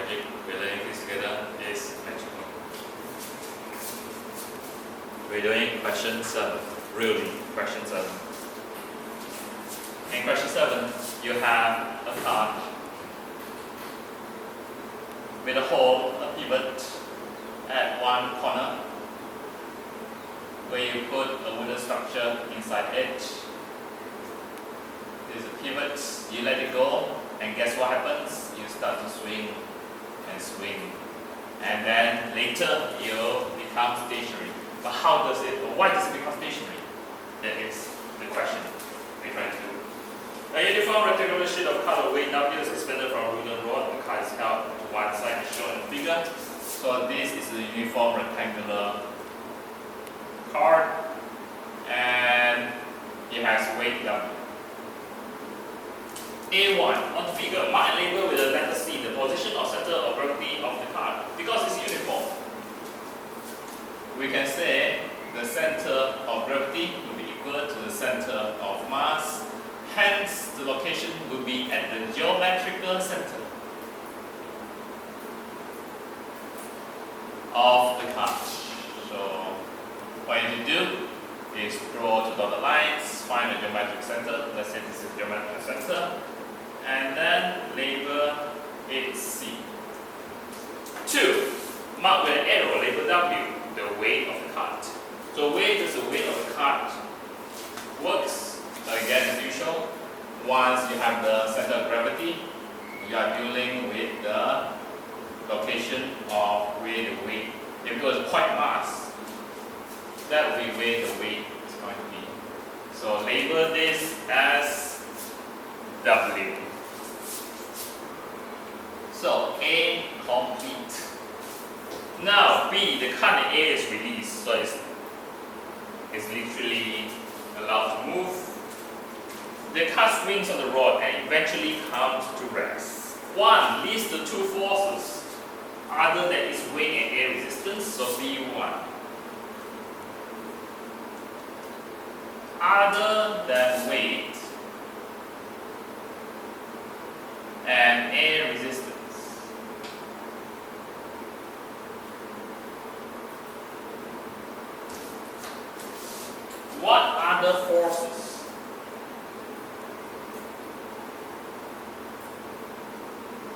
project we're learning this together is electrical. We're doing question 7, really, question 7. In question 7, you have a card with a hole, a pivot at one corner, where you put a wooden structure inside it. There's a pivot, you let it go, and guess what happens? You start to swing and swing. And then later, you become stationary. But how does it, or why does it become stationary? That is the question we're trying to do. A uniform rectangular sheet of card of weight W is suspended from a wooden rod. The card is held to one side as shown in the figure. So this is a uniform rectangular card, and it has weight W. A1 on the figure, mark and label with the letter C the position or center of gravity of the card. Because it's uniform, we can say the center of gravity will be equal to the center of mass. Hence, the location will be at the geometrical center of the card. So, what you need to do is draw two dotted lines, find the geometric center. Let's say this is geometric center, and then label it C. 2. Mark with an arrow, label W, the weight of the card. So weight is the weight of the card. Works again as usual. Once you have the center of gravity, you are dealing with the location of where the weight. If it was point mass, that will be where the weight is going to be. So label this as W. So A complete. Now B, the card in A is released, so it's literally allowed to move. The card swings on the rod and eventually comes to rest. 1. List the two forces other than its weight and air resistance, so B1. Other than weight and air resistance. What other forces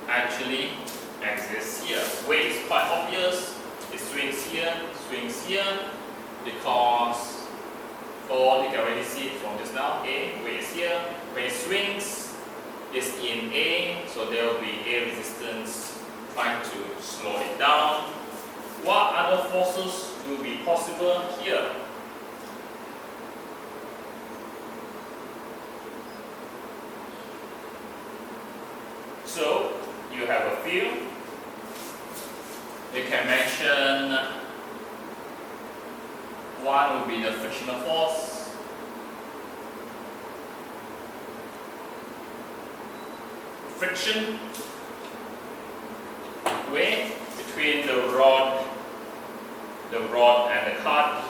actually exist here? Weight is quite obvious. It swings here, because you can already see it from just now. A, weight is here. When it swings, it's in A, so there will be air resistance trying to slow it down. What other forces will be possible here? So, you have a few. You can mention one would be the frictional force. Friction, weight between the rod and the card.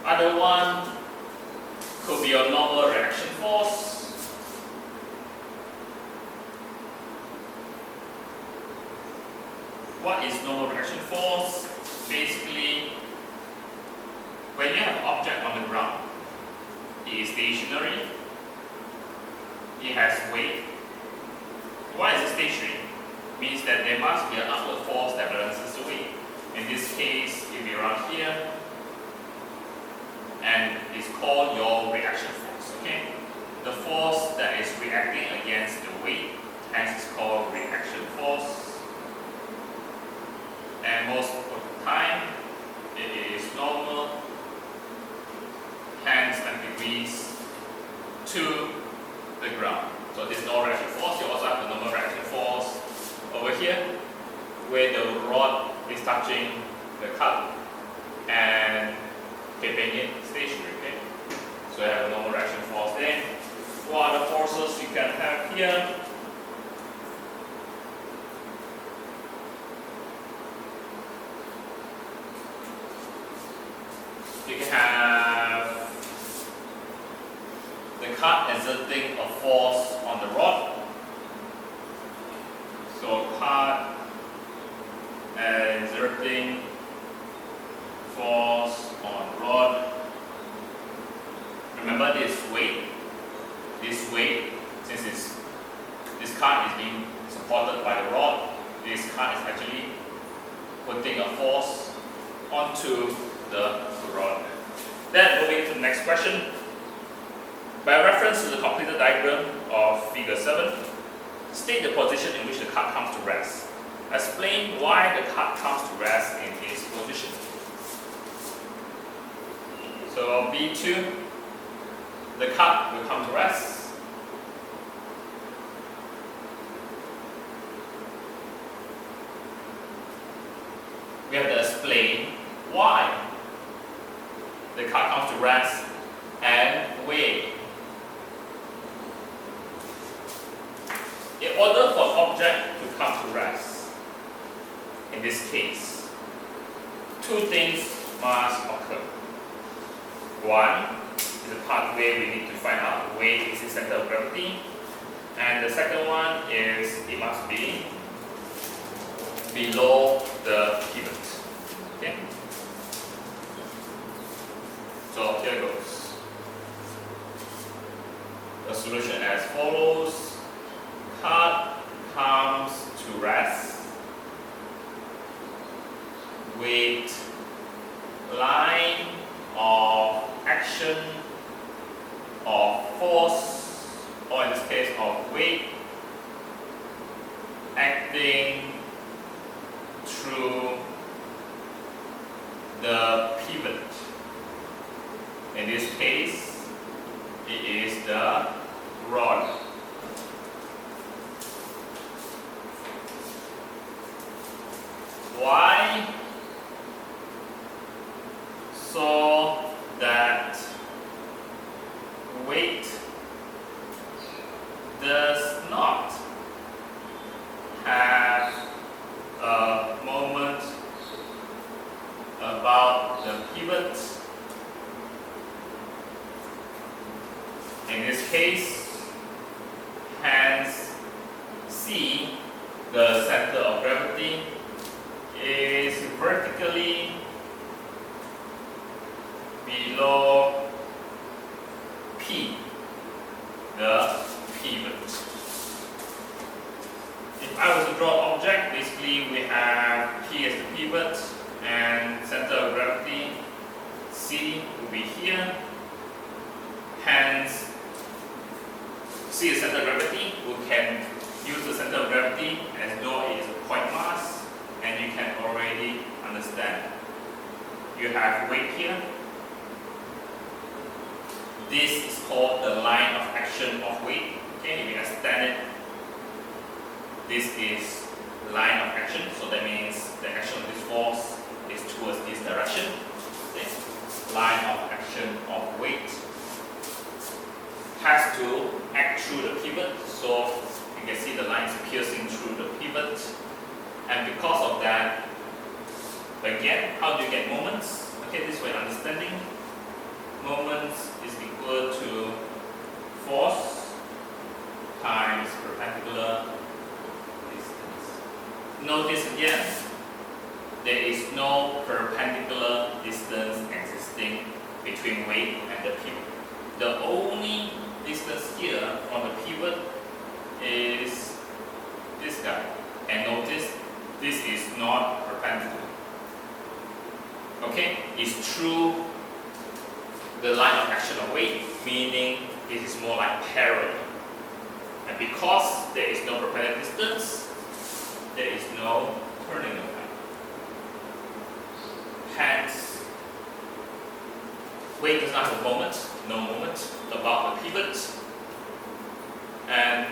Other one could be a normal reaction force. What is normal reaction force? Basically, when you have an object on the ground, it is stationary, it has weight. Why is it stationary? It means that there must be an upward force that balances the weight. In this case, it will be around here, and it's called your reaction force, okay? The force that is reacting against the weight, hence it's called reaction force. And most of the time, it is normal, hence 90 degrees to the ground. So this is no reaction force. You also have the normal reaction force over here, where the rod is touching the cup and keeping it stationary. Okay? So you have a normal reaction force there. What are the forces you can have here? You can have exerting a force on the rod. So cart exerting force on rod. Remember this weight, since this cart is being supported by the rod, this cart is actually putting a force onto the rod. Then moving to the next question. By reference to the completed diagram of figure 7, state the position in which the cart comes to rest. Explain why the cart comes to rest in this position. So B2, the cart will come to rest. We have to explain why the cart comes to rest and weigh. In order for an object to come to rest, in this case, two things must occur. One is the part where we need to find out where is the center of gravity, and the second one is it must be below the pivot. Okay? So here goes. The solution as follows. Cart comes to rest. Weight, line of action, of force, or in this case of weight, acting through the pivot. In this case, it is the rod. Why? So that weight does not have a moment about the pivot. In this case, hence C, the center of gravity, is vertically below P, the pivot. If I was to draw an object, basically we have P as the pivot and center of gravity C will be here. Hence, C is center of gravity. We can use the center of gravity as though it is a point mass, and you can already understand. You have weight here. This is called the line of action of weight. Okay, we extend it. This is line of action, so that means the action of this force is towards this direction. Okay. Line of action of weight has to act through the pivot, so you can see the lines piercing through the pivot. And because of that, again, how do you get moments? Okay, this way understanding. Moments is equal to force times perpendicular distance. Notice again, there is no perpendicular distance existing between weight and the pivot. The only distance here from the pivot is this guy. And notice, this is not perpendicular. Okay, it's through the line of action of weight, meaning it is more like parallel. And because there is no perpendicular distance, there is no turning effect. Hence, weight does not have a moment, no moment about the pivot, and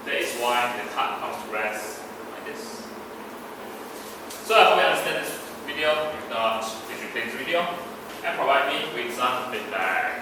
that is why the cart comes to rest like this. So I hope you understand this video. If not, please replay this video and provide me with some feedback.